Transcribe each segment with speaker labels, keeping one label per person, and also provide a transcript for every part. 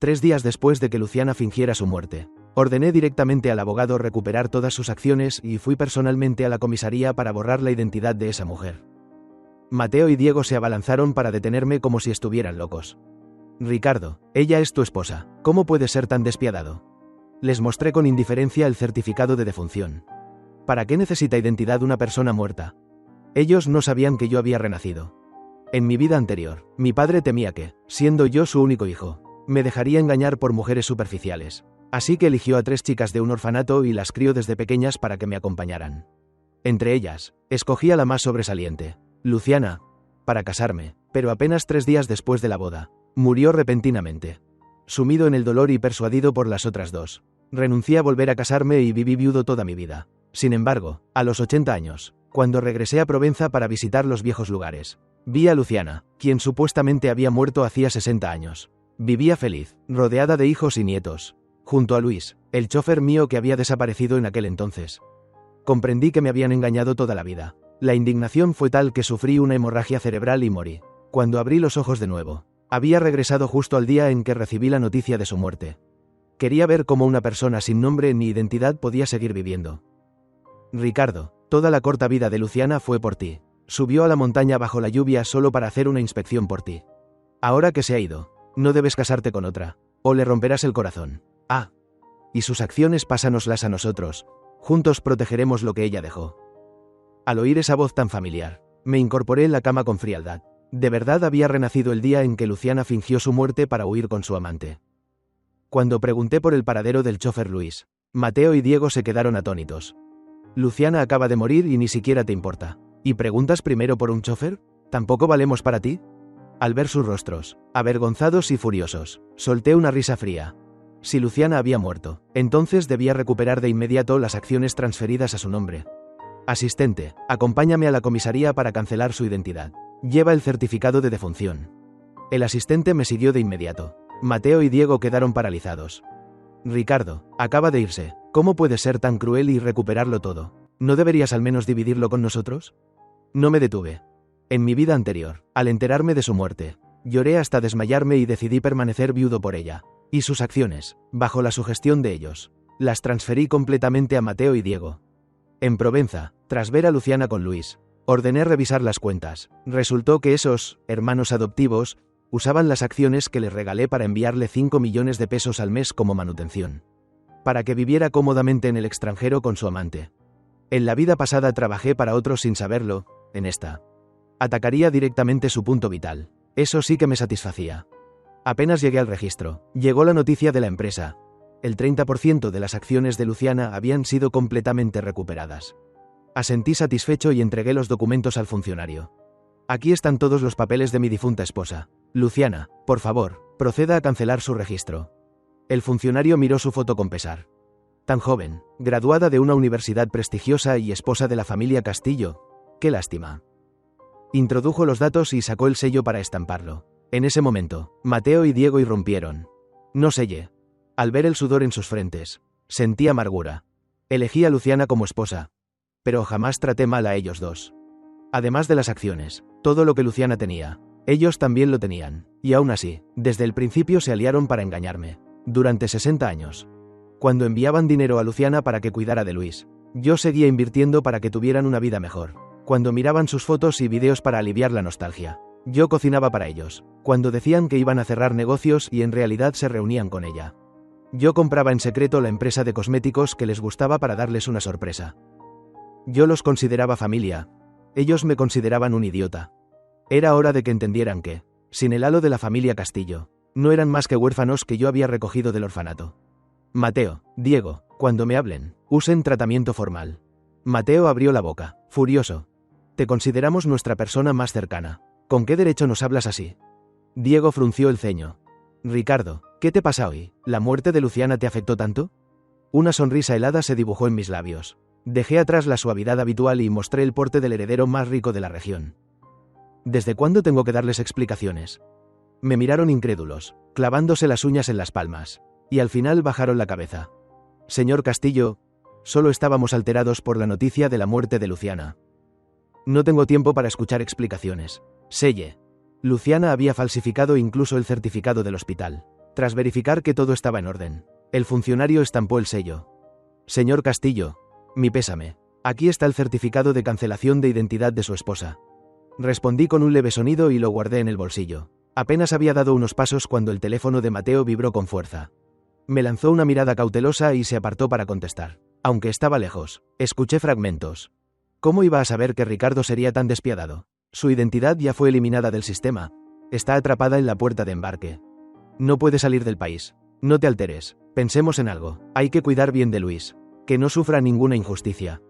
Speaker 1: 3 días después de que Luciana fingiera su muerte, ordené directamente al abogado recuperar todas sus acciones y fui personalmente a la comisaría para borrar la identidad de esa mujer. Mateo y Diego se abalanzaron para detenerme como si estuvieran locos. Ricardo, ella es tu esposa, ¿cómo puedes ser tan despiadado? Les mostré con indiferencia el certificado de defunción. ¿Para qué necesita identidad una persona muerta? Ellos no sabían que yo había renacido. En mi vida anterior, mi padre temía que, siendo yo su único hijo, me dejaría engañar por mujeres superficiales. Así que eligió a 3 chicas de un orfanato y las crió desde pequeñas para que me acompañaran. Entre ellas, escogí a la más sobresaliente, Luciana, para casarme, pero apenas 3 días después de la boda, murió repentinamente. Sumido en el dolor y persuadido por las otras 2, renuncié a volver a casarme y viví viudo toda mi vida. Sin embargo, a los 80 años, cuando regresé a Provenza para visitar los viejos lugares, vi a Luciana, quien supuestamente había muerto hacía 60 años. Vivía feliz, rodeada de hijos y nietos, junto a Luis, el chofer mío que había desaparecido en aquel entonces. Comprendí que me habían engañado toda la vida. La indignación fue tal que sufrí una hemorragia cerebral y morí. Cuando abrí los ojos de nuevo, había regresado justo al día en que recibí la noticia de su muerte. Quería ver cómo una persona sin nombre ni identidad podía seguir viviendo. Ricardo, toda la corta vida de Luciana fue por ti. Subió a la montaña bajo la lluvia solo para hacer una inspección por ti. Ahora que se ha ido, no debes casarte con otra, o le romperás el corazón. Ah. Y sus acciones pásanoslas a nosotros. Juntos protegeremos lo que ella dejó. Al oír esa voz tan familiar, me incorporé en la cama con frialdad. De verdad había renacido el día en que Luciana fingió su muerte para huir con su amante. Cuando pregunté por el paradero del chofer Luis, Mateo y Diego se quedaron atónitos. Luciana acaba de morir y ni siquiera te importa. ¿Y preguntas primero por un chofer? ¿Tampoco valemos para ti? Al ver sus rostros, avergonzados y furiosos, solté una risa fría. Si Luciana había muerto, entonces debía recuperar de inmediato las acciones transferidas a su nombre. Asistente, acompáñame a la comisaría para cancelar su identidad. Lleva el certificado de defunción. El asistente me siguió de inmediato. Mateo y Diego quedaron paralizados. Ricardo, acaba de irse. ¿Cómo puedes ser tan cruel y recuperarlo todo? ¿No deberías al menos dividirlo con nosotros? No me detuve. En mi vida anterior, al enterarme de su muerte, lloré hasta desmayarme y decidí permanecer viudo por ella. Y sus acciones, bajo la sugestión de ellos, las transferí completamente a Mateo y Diego. En Provenza, tras ver a Luciana con Luis, ordené revisar las cuentas. Resultó que esos hermanos adoptivos usaban las acciones que les regalé para enviarle 5 millones de pesos al mes como manutención, para que viviera cómodamente en el extranjero con su amante. En la vida pasada trabajé para otros sin saberlo, en esta atacaría directamente su punto vital. Eso sí que me satisfacía. Apenas llegué al registro, llegó la noticia de la empresa. El 30% de las acciones de Luciana habían sido completamente recuperadas. Asentí satisfecho y entregué los documentos al funcionario. Aquí están todos los papeles de mi difunta esposa. Luciana, por favor, proceda a cancelar su registro. El funcionario miró su foto con pesar. Tan joven, graduada de una universidad prestigiosa y esposa de la familia Castillo. Qué lástima. Introdujo los datos y sacó el sello para estamparlo. En ese momento, Mateo y Diego irrumpieron. No sellé. Al ver el sudor en sus frentes, sentí amargura. Elegí a Luciana como esposa, pero jamás traté mal a ellos dos. Además de las acciones, todo lo que Luciana tenía, ellos también lo tenían, y aún así, desde el principio se aliaron para engañarme. Durante 60 años. Cuando enviaban dinero a Luciana para que cuidara de Luis, yo seguía invirtiendo para que tuvieran una vida mejor. Cuando miraban sus fotos y videos para aliviar la nostalgia, yo cocinaba para ellos. Cuando decían que iban a cerrar negocios y en realidad se reunían con ella, yo compraba en secreto la empresa de cosméticos que les gustaba para darles una sorpresa. Yo los consideraba familia. Ellos me consideraban un idiota. Era hora de que entendieran que, sin el halo de la familia Castillo, no eran más que huérfanos que yo había recogido del orfanato. Mateo, Diego, cuando me hablen, usen tratamiento formal. Mateo abrió la boca, furioso. Te consideramos nuestra persona más cercana. ¿Con qué derecho nos hablas así? Diego frunció el ceño. Ricardo, ¿qué te pasa hoy? ¿La muerte de Luciana te afectó tanto? Una sonrisa helada se dibujó en mis labios. Dejé atrás la suavidad habitual y mostré el porte del heredero más rico de la región. ¿Desde cuándo tengo que darles explicaciones? Me miraron incrédulos, clavándose las uñas en las palmas, y al final bajaron la cabeza. Señor Castillo, solo estábamos alterados por la noticia de la muerte de Luciana. No tengo tiempo para escuchar explicaciones. Selle. Luciana había falsificado incluso el certificado del hospital. Tras verificar que todo estaba en orden, el funcionario estampó el sello. Señor Castillo, mi pésame. Aquí está el certificado de cancelación de identidad de su esposa. Respondí con un leve sonido y lo guardé en el bolsillo. Apenas había dado unos pasos cuando el teléfono de Mateo vibró con fuerza. Me lanzó una mirada cautelosa y se apartó para contestar. Aunque estaba lejos, escuché fragmentos. ¿Cómo iba a saber que Ricardo sería tan despiadado? Su identidad ya fue eliminada del sistema. Está atrapada en la puerta de embarque. No puede salir del país. No te alteres. Pensemos en algo. Hay que cuidar bien de Luis. Que no sufra ninguna injusticia.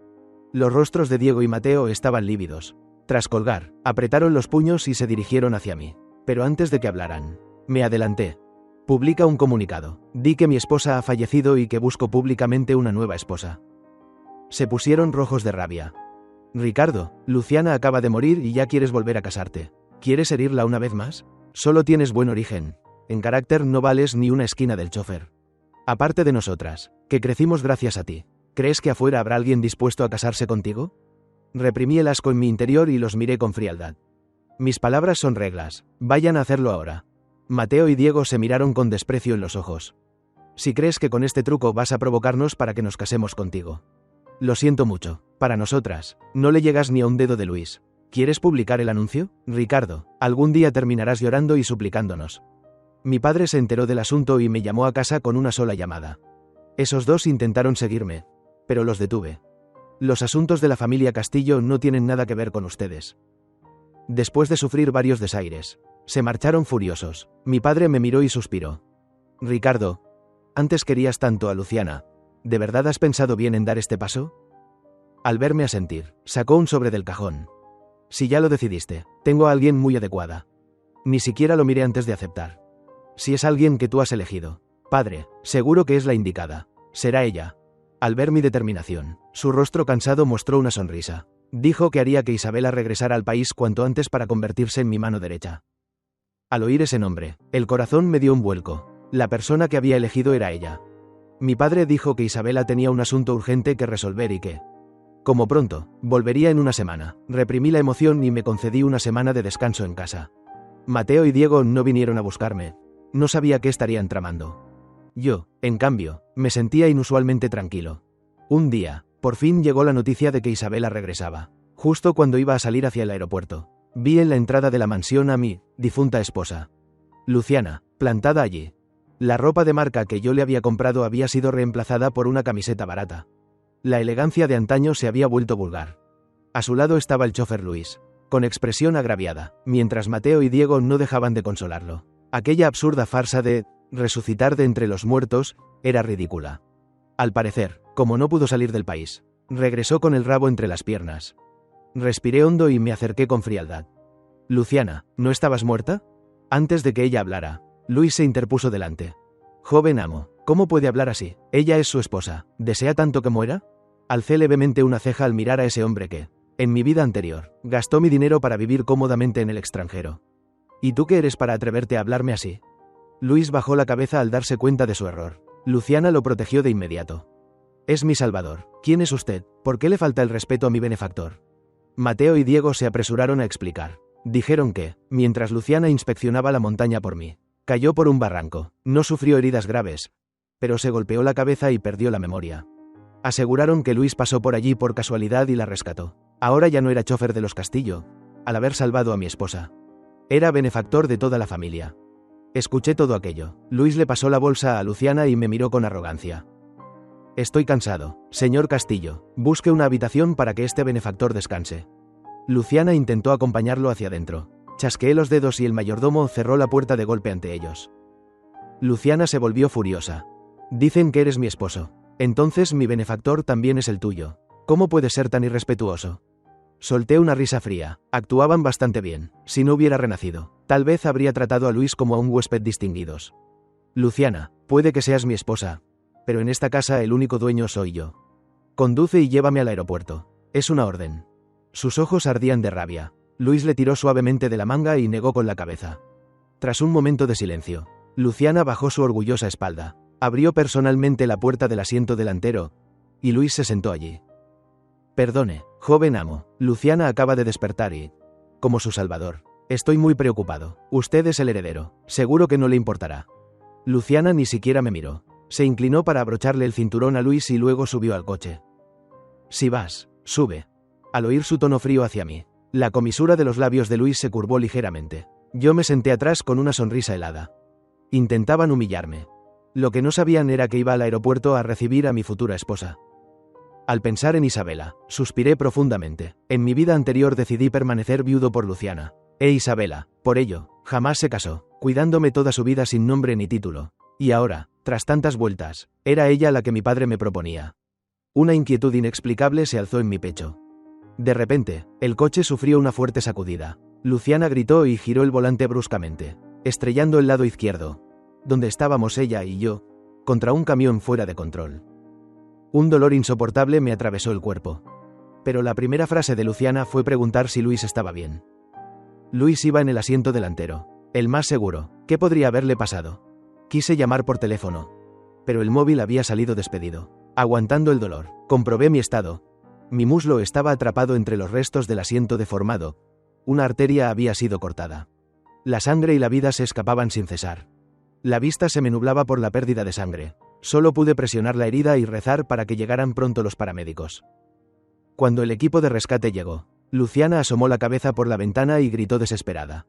Speaker 1: Los rostros de Diego y Mateo estaban lívidos. Tras colgar, apretaron los puños y se dirigieron hacia mí. Pero antes de que hablaran, me adelanté. Publica un comunicado. Di que mi esposa ha fallecido y que busco públicamente una nueva esposa. Se pusieron rojos de rabia. Ricardo, Luciana acaba de morir y ya quieres volver a casarte. ¿Quieres herirla una vez más? Solo tienes buen origen. En carácter no vales ni una esquina del chofer. Aparte de nosotras, que crecimos gracias a ti, ¿crees que afuera habrá alguien dispuesto a casarse contigo? Reprimí el asco en mi interior y los miré con frialdad. Mis palabras son reglas, vayan a hacerlo ahora. Mateo y Diego se miraron con desprecio en los ojos. Si crees que con este truco vas a provocarnos para que nos casemos contigo. Lo siento mucho, para nosotras, no le llegas ni a un dedo de Luis. ¿Quieres publicar el anuncio? Ricardo, algún día terminarás llorando y suplicándonos. Mi padre se enteró del asunto y me llamó a casa con una sola llamada. Esos dos intentaron seguirme, pero los detuve. Los asuntos de la familia Castillo no tienen nada que ver con ustedes. Después de sufrir varios desaires, se marcharon furiosos. Mi padre me miró y suspiró. Ricardo, antes querías tanto a Luciana. ¿De verdad has pensado bien en dar este paso? Al verme asentir, sacó un sobre del cajón. Si ya lo decidiste, tengo a alguien muy adecuada. Ni siquiera lo miré antes de aceptar. Si es alguien que tú has elegido, padre, seguro que es la indicada. Será ella. Al ver mi determinación, su rostro cansado mostró una sonrisa. Dijo que haría que Isabela regresara al país cuanto antes para convertirse en mi mano derecha. Al oír ese nombre, el corazón me dio un vuelco. La persona que había elegido era ella. Mi padre dijo que Isabela tenía un asunto urgente que resolver y que, como pronto, volvería en una semana. Reprimí la emoción y me concedí una semana de descanso en casa. Mateo y Diego no vinieron a buscarme. No sabía qué estarían tramando. Yo, en cambio, me sentía inusualmente tranquilo. Un día, por fin llegó la noticia de que Isabela regresaba. Justo cuando iba a salir hacia el aeropuerto, vi en la entrada de la mansión a mi difunta esposa, Luciana, plantada allí. La ropa de marca que yo le había comprado había sido reemplazada por una camiseta barata. La elegancia de antaño se había vuelto vulgar. A su lado estaba el chofer Luis, con expresión agraviada, mientras Mateo y Diego no dejaban de consolarlo. Aquella absurda farsa de resucitar de entre los muertos era ridícula. Al parecer, como no pudo salir del país, regresó con el rabo entre las piernas. Respiré hondo y me acerqué con frialdad. Luciana, ¿no estabas muerta? Antes de que ella hablara, Luis se interpuso delante. Joven amo, ¿cómo puede hablar así? Ella es su esposa. ¿Desea tanto que muera? Alcé levemente una ceja al mirar a ese hombre que, en mi vida anterior, gastó mi dinero para vivir cómodamente en el extranjero. ¿Y tú qué eres para atreverte a hablarme así? Luis bajó la cabeza al darse cuenta de su error. Luciana lo protegió de inmediato. Es mi salvador. ¿Quién es usted? ¿Por qué le falta el respeto a mi benefactor? Mateo y Diego se apresuraron a explicar. Dijeron que, mientras Luciana inspeccionaba la montaña por mí, cayó por un barranco. No sufrió heridas graves, pero se golpeó la cabeza y perdió la memoria. Aseguraron que Luis pasó por allí por casualidad y la rescató. Ahora ya no era chofer de los Castillo, al haber salvado a mi esposa. Era benefactor de toda la familia. Escuché todo aquello. Luis le pasó la bolsa a Luciana y me miró con arrogancia. Estoy cansado, señor Castillo. Busque una habitación para que este benefactor descanse. Luciana intentó acompañarlo hacia adentro. Chasqueé los dedos y el mayordomo cerró la puerta de golpe ante ellos. Luciana se volvió furiosa. Dicen que eres mi esposo. Entonces mi benefactor también es el tuyo. ¿Cómo puedes ser tan irrespetuoso? Solté una risa fría. Actuaban bastante bien. Si no hubiera renacido, tal vez habría tratado a Luis como a un huésped distinguidos. Luciana, puede que seas mi esposa, pero en esta casa el único dueño soy yo. Conduce y llévame al aeropuerto. Es una orden. Sus ojos ardían de rabia. Luis le tiró suavemente de la manga y negó con la cabeza. Tras un momento de silencio, Luciana bajó su orgullosa espalda, abrió personalmente la puerta del asiento delantero, y Luis se sentó allí. Perdone, joven amo, Luciana acaba de despertar y, como su salvador, estoy muy preocupado. Usted es el heredero, seguro que no le importará. Luciana ni siquiera me miró. Se inclinó para abrocharle el cinturón a Luis y luego subió al coche. Si vas, sube. Al oír su tono frío hacia mí, la comisura de los labios de Luis se curvó ligeramente. Yo me senté atrás con una sonrisa helada. Intentaban humillarme. Lo que no sabían era que iba al aeropuerto a recibir a mi futura esposa. Al pensar en Isabela, suspiré profundamente. En mi vida anterior decidí permanecer viudo por Luciana. Isabela, por ello, jamás se casó, cuidándome toda su vida sin nombre ni título. Y ahora, tras tantas vueltas, era ella la que mi padre me proponía. Una inquietud inexplicable se alzó en mi pecho. De repente, el coche sufrió una fuerte sacudida. Luciana gritó y giró el volante bruscamente, estrellando el lado izquierdo, donde estábamos ella y yo, contra un camión fuera de control. Un dolor insoportable me atravesó el cuerpo. Pero la primera frase de Luciana fue preguntar si Luis estaba bien. Luis iba en el asiento delantero, el más seguro. ¿Qué podría haberle pasado? Quise llamar por teléfono, pero el móvil había salido despedido. Aguantando el dolor, comprobé mi estado. Mi muslo estaba atrapado entre los restos del asiento deformado. Una arteria había sido cortada. La sangre y la vida se escapaban sin cesar. La vista se me nublaba por la pérdida de sangre. Solo pude presionar la herida y rezar para que llegaran pronto los paramédicos. Cuando el equipo de rescate llegó, Luciana asomó la cabeza por la ventana y gritó desesperada.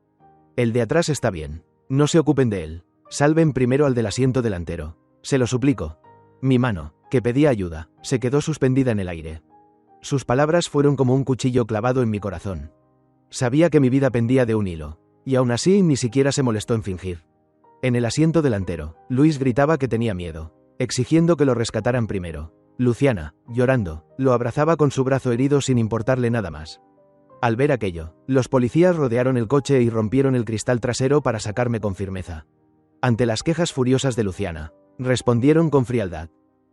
Speaker 1: El de atrás está bien. No se ocupen de él. Salven primero al del asiento delantero. Se lo suplico. Mi mano, que pedía ayuda, se quedó suspendida en el aire. Sus palabras fueron como un cuchillo clavado en mi corazón. Sabía que mi vida pendía de un hilo, y aún así ni siquiera se molestó en fingir. En el asiento delantero, Luis gritaba que tenía miedo, exigiendo que lo rescataran primero. Luciana, llorando, lo abrazaba con su brazo herido sin importarle nada más. Al ver aquello, los policías rodearon el coche y rompieron el cristal trasero para sacarme con firmeza. Ante las quejas furiosas de Luciana, respondieron con frialdad.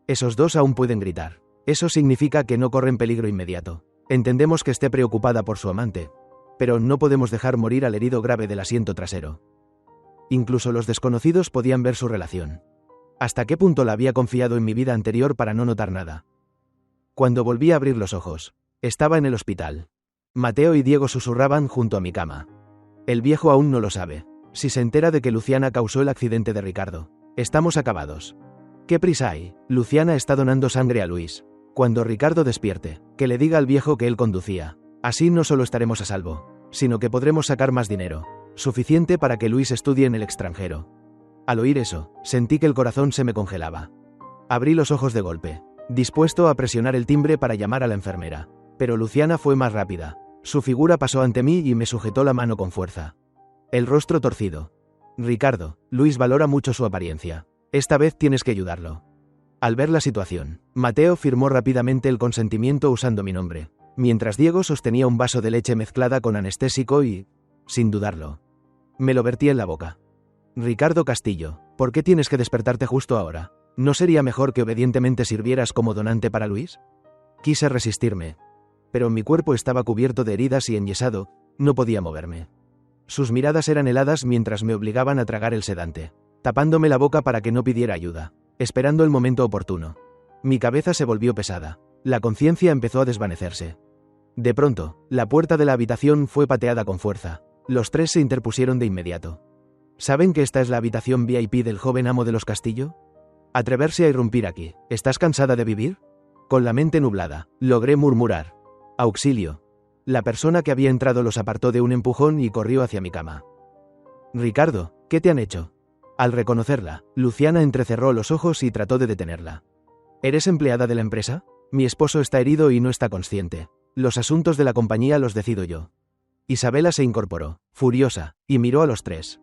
Speaker 1: Esos dos aún pueden gritar. Eso significa que no corren peligro inmediato. Entendemos que esté preocupada por su amante, pero no podemos dejar morir al herido grave del asiento trasero. Incluso los desconocidos podían ver su relación. ¿Hasta qué punto la había confiado en mi vida anterior para no notar nada? Cuando volví a abrir los ojos, estaba en el hospital. Mateo y Diego susurraban junto a mi cama. El viejo aún no lo sabe. Si se entera de que Luciana causó el accidente de Ricardo, estamos acabados. ¿Qué prisa hay? Luciana está donando sangre a Luis. Cuando Ricardo despierte, que le diga al viejo que él conducía. Así no solo estaremos a salvo, sino que podremos sacar más dinero, suficiente para que Luis estudie en el extranjero. Al oír eso, sentí que el corazón se me congelaba. Abrí los ojos de golpe, dispuesto a presionar el timbre para llamar a la enfermera. Pero Luciana fue más rápida. Su figura pasó ante mí y me sujetó la mano con fuerza. El rostro torcido. Ricardo, Luis valora mucho su apariencia. Esta vez tienes que ayudarlo. Al ver la situación, Mateo firmó rápidamente el consentimiento usando mi nombre, mientras Diego sostenía un vaso de leche mezclada con anestésico y, sin dudarlo, me lo vertí en la boca. Ricardo Castillo, ¿por qué tienes que despertarte justo ahora? ¿No sería mejor que obedientemente sirvieras como donante para Luis? Quise resistirme, pero mi cuerpo estaba cubierto de heridas y enyesado, no podía moverme. Sus miradas eran heladas mientras me obligaban a tragar el sedante, tapándome la boca para que no pidiera ayuda, esperando el momento oportuno. Mi cabeza se volvió pesada, la conciencia empezó a desvanecerse. De pronto, la puerta de la habitación fue pateada con fuerza. Los tres se interpusieron de inmediato. ¿Saben que esta es la habitación VIP del joven amo de los Castillo? Atreverse a irrumpir aquí. ¿Estás cansada de vivir? Con la mente nublada, logré murmurar. Auxilio. La persona que había entrado los apartó de un empujón y corrió hacia mi cama. Ricardo, ¿qué te han hecho? Al reconocerla, Luciana entrecerró los ojos y trató de detenerla. ¿Eres empleada de la empresa? Mi esposo está herido y no está consciente. Los asuntos de la compañía los decido yo. Isabela se incorporó, furiosa, y miró a los tres.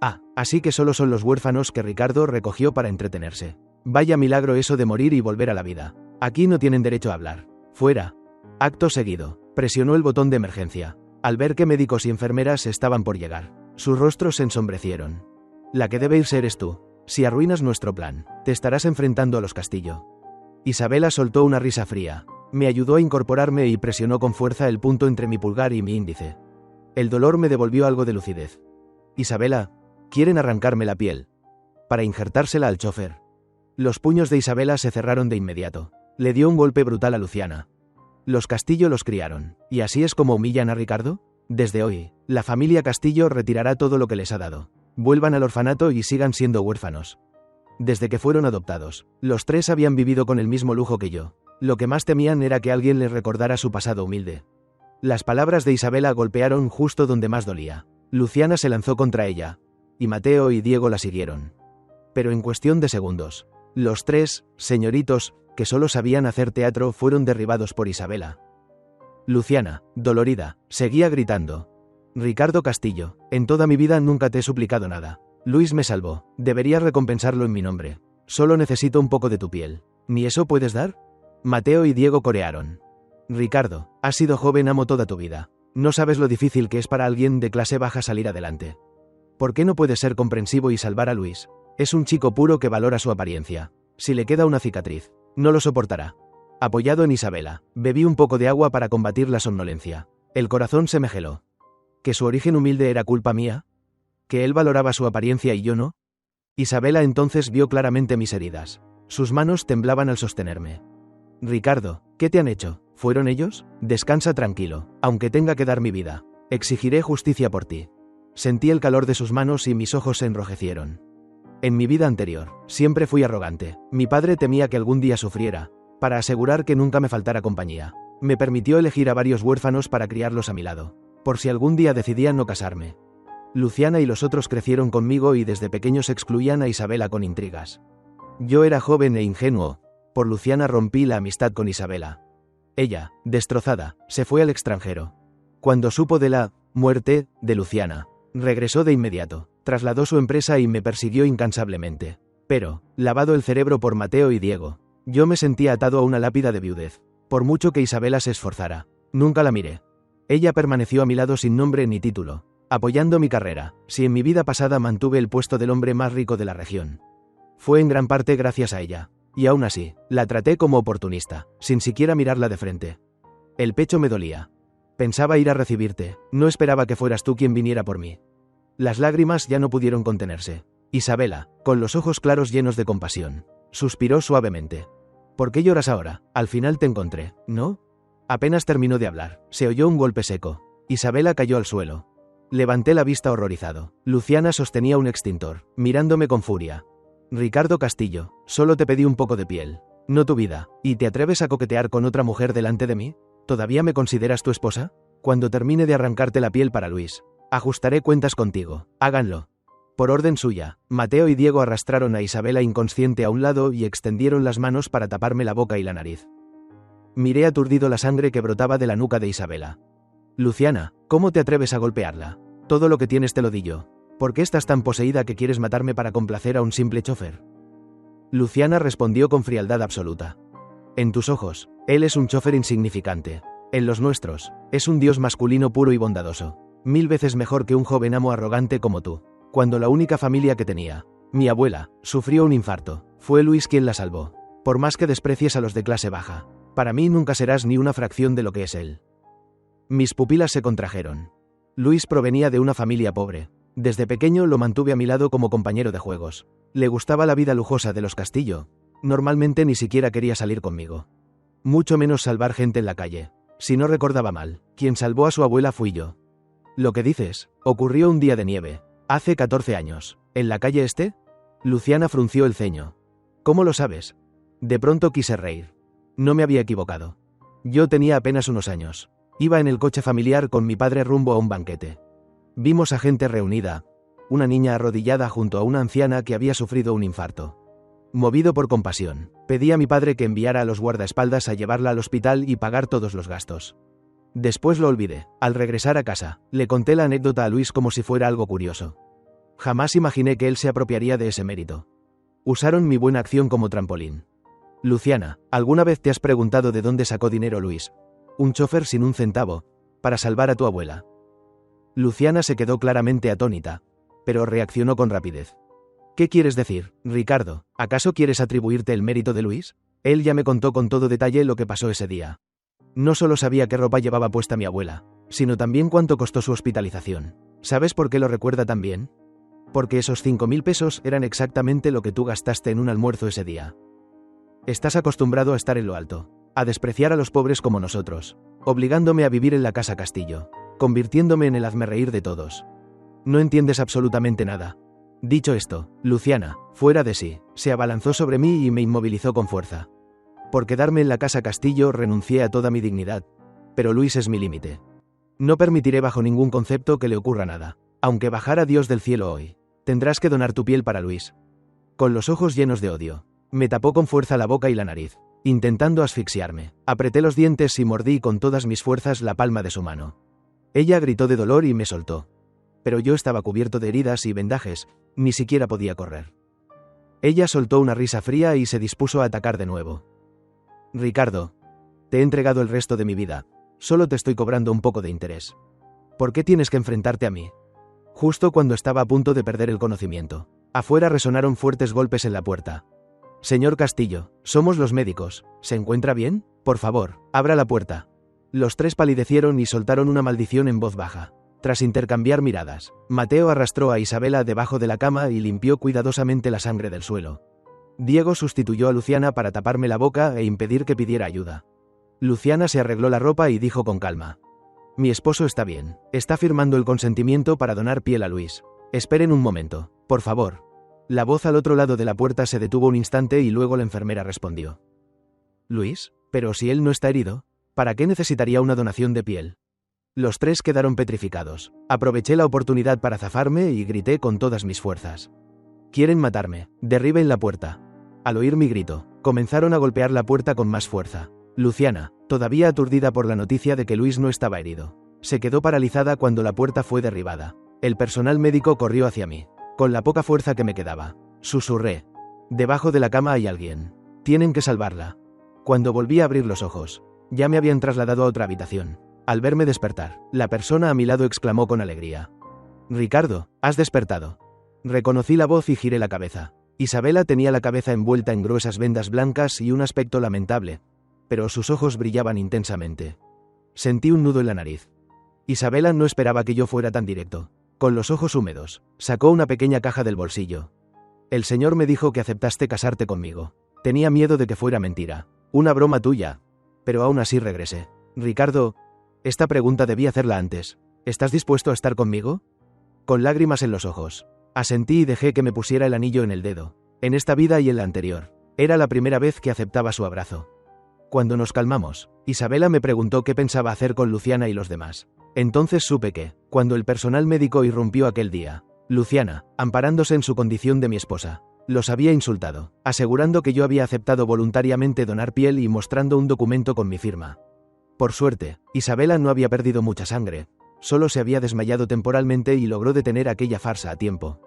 Speaker 1: Ah, así que solo son los huérfanos que Ricardo recogió para entretenerse. Vaya milagro eso de morir y volver a la vida. Aquí no tienen derecho a hablar. Fuera. Acto seguido, presionó el botón de emergencia. Al ver que médicos y enfermeras estaban por llegar, sus rostros se ensombrecieron. La que debe irse eres tú. Si arruinas nuestro plan, te estarás enfrentando a los Castillo. Isabela soltó una risa fría. Me ayudó a incorporarme y presionó con fuerza el punto entre mi pulgar y mi índice. El dolor me devolvió algo de lucidez. Isabela, quieren arrancarme la piel para injertársela al chofer. Los puños de Isabela se cerraron de inmediato. Le dio un golpe brutal a Luciana. Los Castillo los criaron, ¿y así es como humillan a Ricardo? Desde hoy, la familia Castillo retirará todo lo que les ha dado. vuelvan al orfanato y sigan siendo huérfanos. Desde que fueron adoptados, los tres habían vivido con el mismo lujo que yo. Lo que más temían era que alguien les recordara su pasado humilde. Las palabras de Isabela golpearon justo donde más dolía. Luciana se lanzó contra ella, y Mateo y Diego la siguieron. Pero en cuestión de segundos, los tres señoritos, que solo sabían hacer teatro, fueron derribados por Isabela. Luciana, dolorida, seguía gritando. Ricardo Castillo, en toda mi vida nunca te he suplicado nada. Luis me salvó, deberías recompensarlo en mi nombre. Solo necesito un poco de tu piel. ¿Ni eso puedes dar? Mateo y Diego corearon. Ricardo, has sido joven amo toda tu vida. No sabes lo difícil que es para alguien de clase baja salir adelante. ¿Por qué no puedes ser comprensivo y salvar a Luis? Es un chico puro que valora su apariencia. Si le queda una cicatriz, no lo soportará. Apoyado en Isabela, bebí un poco de agua para combatir la somnolencia. El corazón se me geló. ¿Que su origen humilde era culpa mía? ¿Que él valoraba su apariencia y yo no? Isabela entonces vio claramente mis heridas. Sus manos temblaban al sostenerme. Ricardo, ¿qué te han hecho? ¿Fueron ellos? Descansa tranquilo, aunque tenga que dar mi vida. Exigiré justicia por ti. Sentí el calor de sus manos y mis ojos se enrojecieron. En mi vida anterior, siempre fui arrogante. Mi padre temía que algún día sufriera, para asegurar que nunca me faltara compañía. Me permitió elegir a varios huérfanos para criarlos a mi lado, por si algún día decidían no casarme. Luciana y los otros crecieron conmigo y desde pequeños excluían a Isabela con intrigas. Yo era joven e ingenuo. Por Luciana rompí la amistad con Isabela. Ella, destrozada, se fue al extranjero. Cuando supo de la muerte de Luciana, regresó de inmediato, trasladó su empresa y me persiguió incansablemente. Pero, lavado el cerebro por Mateo y Diego, yo me sentía atado a una lápida de viudez. Por mucho que Isabela se esforzara, nunca la miré. Ella permaneció a mi lado sin nombre ni título, apoyando mi carrera. Si en mi vida pasada mantuve el puesto del hombre más rico de la región, fue en gran parte gracias a ella. Y aún así, la traté como oportunista, sin siquiera mirarla de frente. El pecho me dolía. Pensaba ir a recibirte, no esperaba que fueras tú quien viniera por mí. Las lágrimas ya no pudieron contenerse. Isabela, con los ojos claros llenos de compasión, suspiró suavemente. ¿Por qué lloras ahora? Al final te encontré, ¿no? Apenas terminó de hablar, se oyó un golpe seco. Isabela cayó al suelo. Levanté la vista horrorizado. Luciana sostenía un extintor, mirándome con furia. Ricardo Castillo, solo te pedí un poco de piel, no tu vida, ¿y te atreves a coquetear con otra mujer delante de mí? ¿Todavía me consideras tu esposa? Cuando termine de arrancarte la piel para Luis, ajustaré cuentas contigo, háganlo. Por orden suya, Mateo y Diego arrastraron a Isabela inconsciente a un lado y extendieron las manos para taparme la boca y la nariz. Miré aturdido la sangre que brotaba de la nuca de Isabela. Luciana, ¿cómo te atreves a golpearla? Todo lo que tienes te lo di yo. ¿Por qué estás tan poseída que quieres matarme para complacer a un simple chofer? Luciana respondió con frialdad absoluta. En tus ojos, él es un chofer insignificante. En los nuestros, es un dios masculino puro y bondadoso. 1000 veces mejor que un joven amo arrogante como tú. Cuando la única familia que tenía, mi abuela, sufrió un infarto, fue Luis quien la salvó. Por más que desprecies a los de clase baja, para mí nunca serás ni una fracción de lo que es él. Mis pupilas se contrajeron. Luis provenía de una familia pobre. Desde pequeño lo mantuve a mi lado como compañero de juegos. Le gustaba la vida lujosa de los Castillo. Normalmente ni siquiera quería salir conmigo. Mucho menos salvar gente en la calle. Si no recordaba mal, quien salvó a su abuela fui yo. Lo que dices, ocurrió un día de nieve. Hace 14 años. ¿En la calle este? Luciana frunció el ceño. ¿Cómo lo sabes? De pronto quise reír. No me había equivocado. Yo tenía apenas unos años. Iba en el coche familiar con mi padre rumbo a un banquete. Vimos a gente reunida, una niña arrodillada junto a una anciana que había sufrido un infarto. Movido por compasión, pedí a mi padre que enviara a los guardaespaldas a llevarla al hospital y pagar todos los gastos. Después lo olvidé. Al regresar a casa, le conté la anécdota a Luis como si fuera algo curioso. Jamás imaginé que él se apropiaría de ese mérito. Usaron mi buena acción como trampolín. Luciana, ¿alguna vez te has preguntado de dónde sacó dinero Luis? Un chofer sin un centavo, para salvar a tu abuela. Luciana se quedó claramente atónita, pero reaccionó con rapidez. ¿Qué quieres decir, Ricardo? ¿Acaso quieres atribuirte el mérito de Luis? Él ya me contó con todo detalle lo que pasó ese día. No solo sabía qué ropa llevaba puesta mi abuela, sino también cuánto costó su hospitalización. ¿Sabes por qué lo recuerda tan bien? Porque esos 5.000 pesos eran exactamente lo que tú gastaste en un almuerzo ese día. Estás acostumbrado a estar en lo alto, a despreciar a los pobres como nosotros, obligándome a vivir en la casa Castillo, convirtiéndome en el hazmerreír de todos. No entiendes absolutamente nada. Dicho esto, Luciana, fuera de sí, se abalanzó sobre mí y me inmovilizó con fuerza. Por quedarme en la casa Castillo renuncié a toda mi dignidad. Pero Luis es mi límite. No permitiré bajo ningún concepto que le ocurra nada. Aunque bajara Dios del cielo hoy, tendrás que donar tu piel para Luis. Con los ojos llenos de odio, me tapó con fuerza la boca y la nariz, intentando asfixiarme. Apreté los dientes y mordí con todas mis fuerzas la palma de su mano. Ella gritó de dolor y me soltó. Pero yo estaba cubierto de heridas y vendajes, ni siquiera podía correr. Ella soltó una risa fría y se dispuso a atacar de nuevo. Ricardo, te he entregado el resto de mi vida, solo te estoy cobrando un poco de interés. ¿Por qué tienes que enfrentarte a mí? Justo cuando estaba a punto de perder el conocimiento, afuera resonaron fuertes golpes en la puerta. Señor Castillo, somos los médicos, ¿se encuentra bien? Por favor, abra la puerta. Los tres palidecieron y soltaron una maldición en voz baja. Tras intercambiar miradas, Mateo arrastró a Isabela debajo de la cama y limpió cuidadosamente la sangre del suelo. Diego sustituyó a Luciana para taparme la boca e impedir que pidiera ayuda. Luciana se arregló la ropa y dijo con calma: mi esposo está bien, está firmando el consentimiento para donar piel a Luis. Esperen un momento, por favor. La voz al otro lado de la puerta se detuvo un instante y luego la enfermera respondió: ¿Luis? Pero si él no está herido, ¿para qué necesitaría una donación de piel? Los tres quedaron petrificados. Aproveché la oportunidad para zafarme y grité con todas mis fuerzas: quieren matarme, derriben la puerta. Al oír mi grito, comenzaron a golpear la puerta con más fuerza. Luciana, todavía aturdida por la noticia de que Luis no estaba herido, se quedó paralizada cuando la puerta fue derribada. El personal médico corrió hacia mí. Con la poca fuerza que me quedaba, susurré: debajo de la cama hay alguien. Tienen que salvarla. Cuando volví a abrir los ojos, ya me habían trasladado a otra habitación. Al verme despertar, la persona a mi lado exclamó con alegría: Ricardo, has despertado. Reconocí la voz y giré la cabeza. Isabela tenía la cabeza envuelta en gruesas vendas blancas y un aspecto lamentable, pero sus ojos brillaban intensamente. Sentí un nudo en la nariz. Isabela no esperaba que yo fuera tan directo. Con los ojos húmedos, sacó una pequeña caja del bolsillo. El señor me dijo que aceptaste casarte conmigo. Tenía miedo de que fuera mentira, una broma tuya. Pero aún así regresé. Ricardo, esta pregunta debí hacerla antes. ¿Estás dispuesto a estar conmigo? Con lágrimas en los ojos, asentí y dejé que me pusiera el anillo en el dedo. En esta vida y en la anterior, era la primera vez que aceptaba su abrazo. Cuando nos calmamos, Isabela me preguntó qué pensaba hacer con Luciana y los demás. Entonces supe que, cuando el personal médico irrumpió aquel día, Luciana, amparándose en su condición de mi esposa, los había insultado, asegurando que yo había aceptado voluntariamente donar piel y mostrando un documento con mi firma. Por suerte, Isabela no había perdido mucha sangre, solo se había desmayado temporalmente y logró detener aquella farsa a tiempo.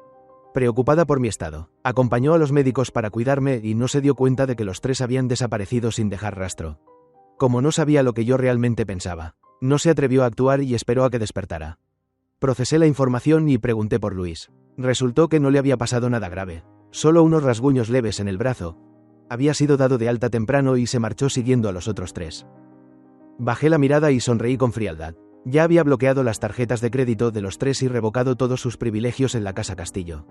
Speaker 1: Preocupada por mi estado, acompañó a los médicos para cuidarme y no se dio cuenta de que los tres habían desaparecido sin dejar rastro. Como no sabía lo que yo realmente pensaba, no se atrevió a actuar y esperó a que despertara. Procesé la información y pregunté por Luis. Resultó que no le había pasado nada grave, solo unos rasguños leves en el brazo. Había sido dado de alta temprano y se marchó siguiendo a los otros tres. Bajé la mirada y sonreí con frialdad. Ya había bloqueado las tarjetas de crédito de los tres y revocado todos sus privilegios en la casa Castillo.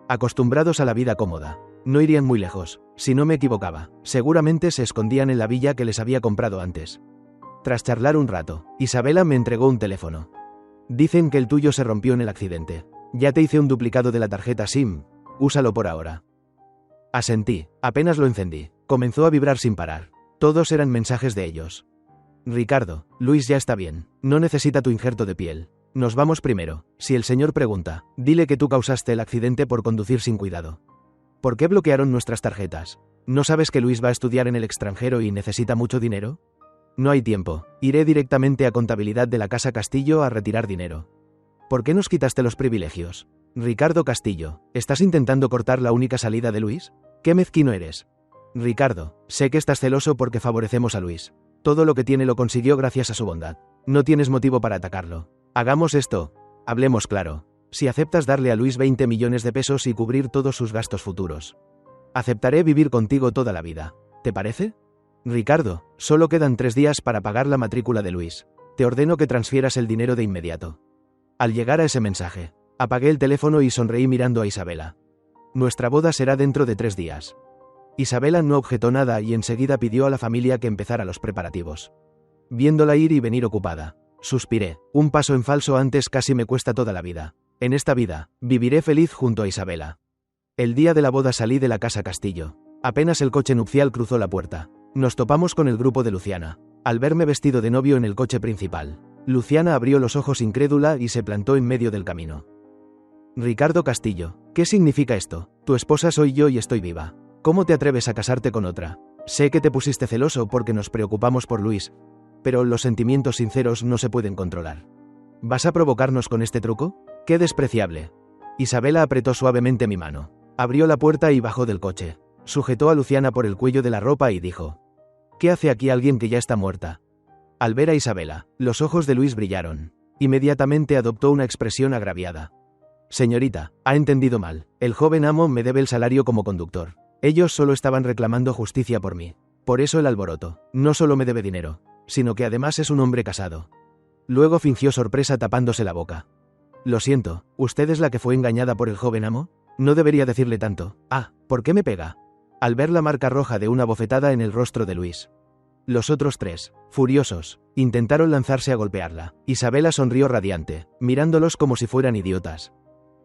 Speaker 1: Acostumbrados a la vida cómoda, no irían muy lejos. Si no me equivocaba, seguramente se escondían en la villa que les había comprado antes. Tras charlar un rato, Isabela me entregó un teléfono. Dicen que el tuyo se rompió en el accidente. Ya te hice un duplicado de la tarjeta SIM. Úsalo por ahora. Asentí. Apenas lo encendí, comenzó a vibrar sin parar. Todos eran mensajes de ellos. Ricardo, Luis ya está bien. No necesita tu injerto de piel. Nos vamos primero. Si el señor pregunta, dile que tú causaste el accidente por conducir sin cuidado. ¿Por qué bloquearon nuestras tarjetas? ¿No sabes que Luis va a estudiar en el extranjero y necesita mucho dinero? No hay tiempo. Iré directamente a contabilidad de la casa Castillo a retirar dinero. ¿Por qué nos quitaste los privilegios? Ricardo Castillo, ¿estás intentando cortar la única salida de Luis? ¡Qué mezquino eres! Ricardo, sé que estás celoso porque favorecemos a Luis. Todo lo que tiene lo consiguió gracias a su bondad. No tienes motivo para atacarlo. Hagamos esto. Hablemos claro. Si aceptas darle a Luis 20 millones de pesos y cubrir todos sus gastos futuros, aceptaré vivir contigo toda la vida. ¿Te parece? Ricardo, solo quedan 3 días para pagar la matrícula de Luis. Te ordeno que transfieras el dinero de inmediato. Al llegar a ese mensaje, apagué el teléfono y sonreí mirando a Isabela. Nuestra boda será dentro de 3 días. Isabela no objetó nada y enseguida pidió a la familia que empezara los preparativos. Viéndola ir y venir ocupada, suspiré. Un paso en falso antes casi me cuesta toda la vida. En esta vida, viviré feliz junto a Isabela. El día de la boda salí de la casa Castillo. Apenas el coche nupcial cruzó la puerta. Nos topamos con el grupo de Luciana. Al verme vestido de novio en el coche principal, Luciana abrió los ojos incrédula y se plantó en medio del camino. Ricardo Castillo, ¿qué significa esto? Tu esposa soy yo y estoy viva. ¿Cómo te atreves a casarte con otra? Sé que te pusiste celoso porque nos preocupamos por Luis, pero los sentimientos sinceros no se pueden controlar. ¿Vas a provocarnos con este truco? ¡Qué despreciable! Isabela apretó suavemente mi mano. Abrió la puerta y bajó del coche. Sujetó a Luciana por el cuello de la ropa y dijo: ¿Qué hace aquí alguien que ya está muerta? Al ver a Isabela, los ojos de Luis brillaron. Inmediatamente adoptó una expresión agraviada. Señorita, ha entendido mal. El joven amo me debe el salario como conductor. Ellos solo estaban reclamando justicia por mí. Por eso el alboroto. No solo me debe dinero, sino que además es un hombre casado. Luego fingió sorpresa tapándose la boca. Lo siento, ¿usted es la que fue engañada por el joven amo? No debería decirle tanto. Ah, ¿por qué me pega? Al ver la marca roja de una bofetada en el rostro de Luis. Los otros tres, furiosos, intentaron lanzarse a golpearla. Isabela sonrió radiante, mirándolos como si fueran idiotas.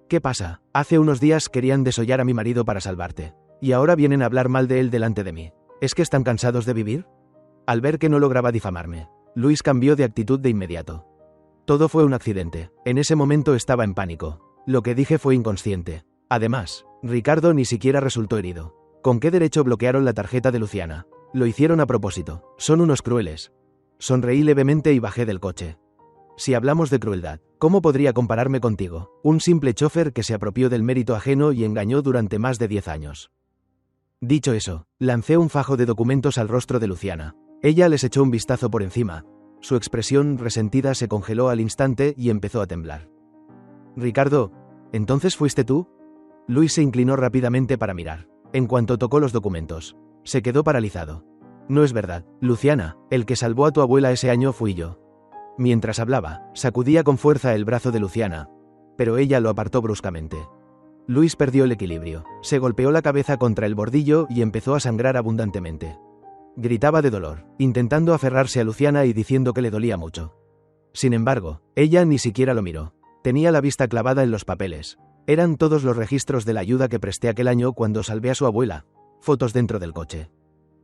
Speaker 1: ¿Qué pasa? Hace unos días querían desollar a mi marido para salvarte. Y ahora vienen a hablar mal de él delante de mí. ¿Es que están cansados de vivir? Al ver que no lograba difamarme, Luis cambió de actitud de inmediato. Todo fue un accidente. En ese momento estaba en pánico. Lo que dije fue inconsciente. Además, Ricardo ni siquiera resultó herido. ¿Con qué derecho bloquearon la tarjeta de Luciana? Lo hicieron a propósito. Son unos crueles. Sonreí levemente y bajé del coche. Si hablamos de crueldad, ¿cómo podría compararme contigo? Un simple chofer que se apropió del mérito ajeno y engañó durante más de 10 años. Dicho eso, lancé un fajo de documentos al rostro de Luciana. Ella les echó un vistazo por encima. Su expresión resentida se congeló al instante y empezó a temblar. Ricardo, ¿entonces fuiste tú? Luis se inclinó rápidamente para mirar. En cuanto tocó los documentos, se quedó paralizado. No es verdad, Luciana, el que salvó a tu abuela ese año fui yo. Mientras hablaba, sacudía con fuerza el brazo de Luciana, pero ella lo apartó bruscamente. Luis perdió el equilibrio, se golpeó la cabeza contra el bordillo y empezó a sangrar abundantemente. Gritaba de dolor, intentando aferrarse a Luciana y diciendo que le dolía mucho. Sin embargo, ella ni siquiera lo miró. Tenía la vista clavada en los papeles. Eran todos los registros de la ayuda que presté aquel año cuando salvé a su abuela, fotos dentro del coche,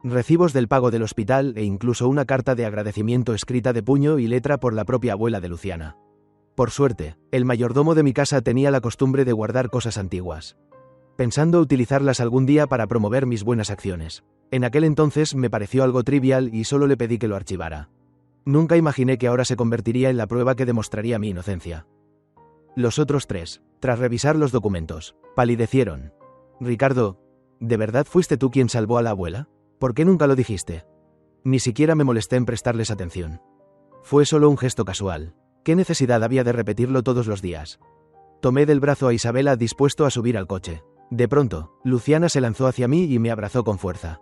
Speaker 1: recibos del pago del hospital e incluso una carta de agradecimiento escrita de puño y letra por la propia abuela de Luciana. Por suerte, el mayordomo de mi casa tenía la costumbre de guardar cosas antiguas, pensando utilizarlas algún día para promover mis buenas acciones. En aquel entonces me pareció algo trivial y solo le pedí que lo archivara. Nunca imaginé que ahora se convertiría en la prueba que demostraría mi inocencia. Los otros tres, tras revisar los documentos, palidecieron. Ricardo, ¿de verdad fuiste tú quien salvó a la abuela? ¿Por qué nunca lo dijiste? Ni siquiera me molesté en prestarles atención. Fue solo un gesto casual. ¿Qué necesidad había de repetirlo todos los días? Tomé del brazo a Isabela dispuesto a subir al coche. De pronto, Luciana se lanzó hacia mí y me abrazó con fuerza.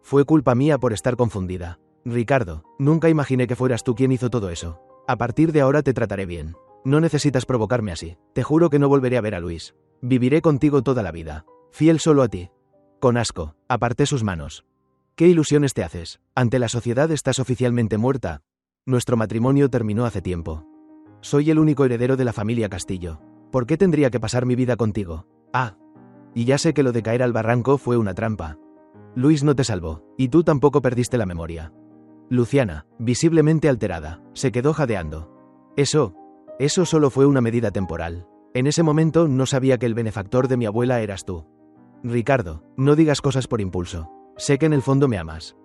Speaker 1: Fue culpa mía por estar confundida. Ricardo, nunca imaginé que fueras tú quien hizo todo eso. A partir de ahora te trataré bien. No necesitas provocarme así. Te juro que no volveré a ver a Luis. Viviré contigo toda la vida. Fiel solo a ti. Con asco, aparté sus manos. ¿Qué ilusiones te haces? Ante la sociedad estás oficialmente muerta. Nuestro matrimonio terminó hace tiempo. Soy el único heredero de la familia Castillo. ¿Por qué tendría que pasar mi vida contigo? Ah, y ya sé que lo de caer al barranco fue una trampa. Luis no te salvó, y tú tampoco perdiste la memoria. Luciana, visiblemente alterada, se quedó jadeando. Eso solo fue una medida temporal. En ese momento no sabía que el benefactor de mi abuela eras tú. Ricardo, no digas cosas por impulso. Sé que en el fondo me amas.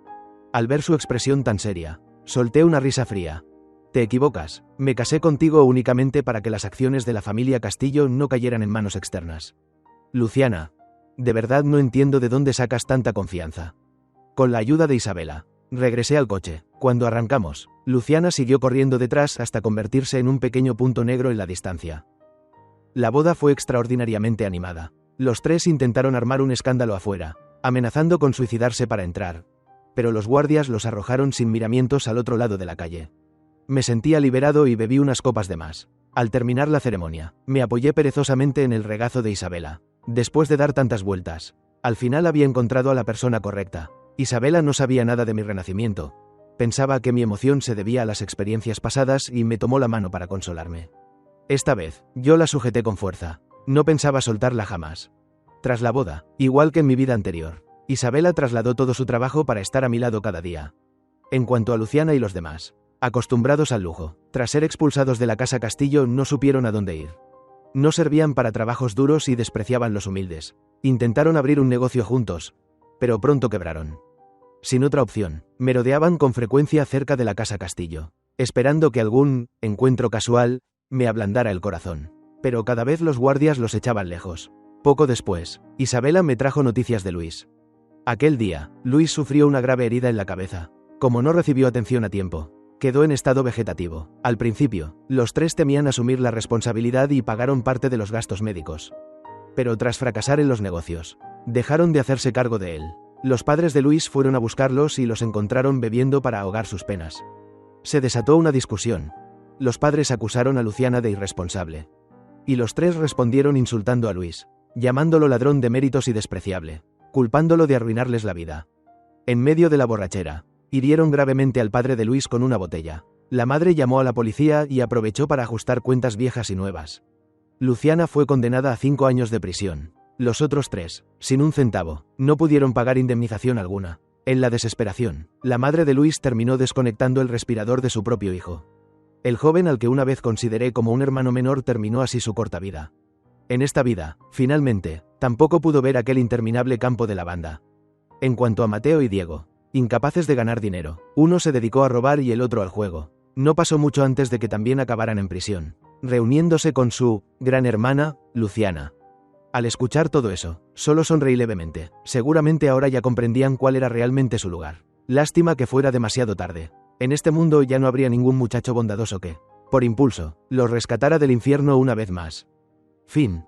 Speaker 1: Al ver su expresión tan seria, solté una risa fría. Te equivocas, me casé contigo únicamente para que las acciones de la familia Castillo no cayeran en manos externas. Luciana, de verdad no entiendo de dónde sacas tanta confianza. Con la ayuda de Isabela, regresé al coche. Cuando arrancamos, Luciana siguió corriendo detrás hasta convertirse en un pequeño punto negro en la distancia. La boda fue extraordinariamente animada. Los tres intentaron armar un escándalo afuera, amenazando con suicidarse para entrar, pero los guardias los arrojaron sin miramientos al otro lado de la calle. Me sentía liberado y bebí unas copas de más. Al terminar la ceremonia, me apoyé perezosamente en el regazo de Isabela. Después de dar tantas vueltas, al final había encontrado a la persona correcta. Isabela no sabía nada de mi renacimiento. Pensaba que mi emoción se debía a las experiencias pasadas y me tomó la mano para consolarme. Esta vez, yo la sujeté con fuerza. No pensaba soltarla jamás. Tras la boda, igual que en mi vida anterior, Isabela trasladó todo su trabajo para estar a mi lado cada día. En cuanto a Luciana y los demás, acostumbrados al lujo, tras ser expulsados de la casa Castillo no supieron a dónde ir. No servían para trabajos duros y despreciaban los humildes. Intentaron abrir un negocio juntos, pero pronto quebraron. Sin otra opción, merodeaban con frecuencia cerca de la casa Castillo, esperando que algún encuentro casual me ablandara el corazón. Pero cada vez los guardias los echaban lejos. Poco después, Isabela me trajo noticias de Luis. Aquel día, Luis sufrió una grave herida en la cabeza. Como no recibió atención a tiempo, quedó en estado vegetativo. Al principio, los tres temían asumir la responsabilidad y pagaron parte de los gastos médicos. Pero tras fracasar en los negocios, dejaron de hacerse cargo de él. Los padres de Luis fueron a buscarlos y los encontraron bebiendo para ahogar sus penas. Se desató una discusión. Los padres acusaron a Luciana de irresponsable. Y los tres respondieron insultando a Luis, llamándolo ladrón de méritos y despreciable, culpándolo de arruinarles la vida. En medio de la borrachera, hirieron gravemente al padre de Luis con una botella. La madre llamó a la policía y aprovechó para ajustar cuentas viejas y nuevas. Luciana fue condenada a 5 años de prisión. Los otros 3, sin un centavo, no pudieron pagar indemnización alguna. En la desesperación, la madre de Luis terminó desconectando el respirador de su propio hijo. El joven al que una vez consideré como un hermano menor terminó así su corta vida. En esta vida, finalmente, tampoco pudo ver aquel interminable campo de lavanda. En cuanto a Mateo y Diego, incapaces de ganar dinero, uno se dedicó a robar y el otro al juego. No pasó mucho antes de que también acabaran en prisión, reuniéndose con su gran hermana, Luciana. Al escuchar todo eso, solo sonreí levemente. Seguramente ahora ya comprendían cuál era realmente su lugar. Lástima que fuera demasiado tarde. En este mundo ya no habría ningún muchacho bondadoso que, por impulso, los rescatara del infierno una vez más. Fin.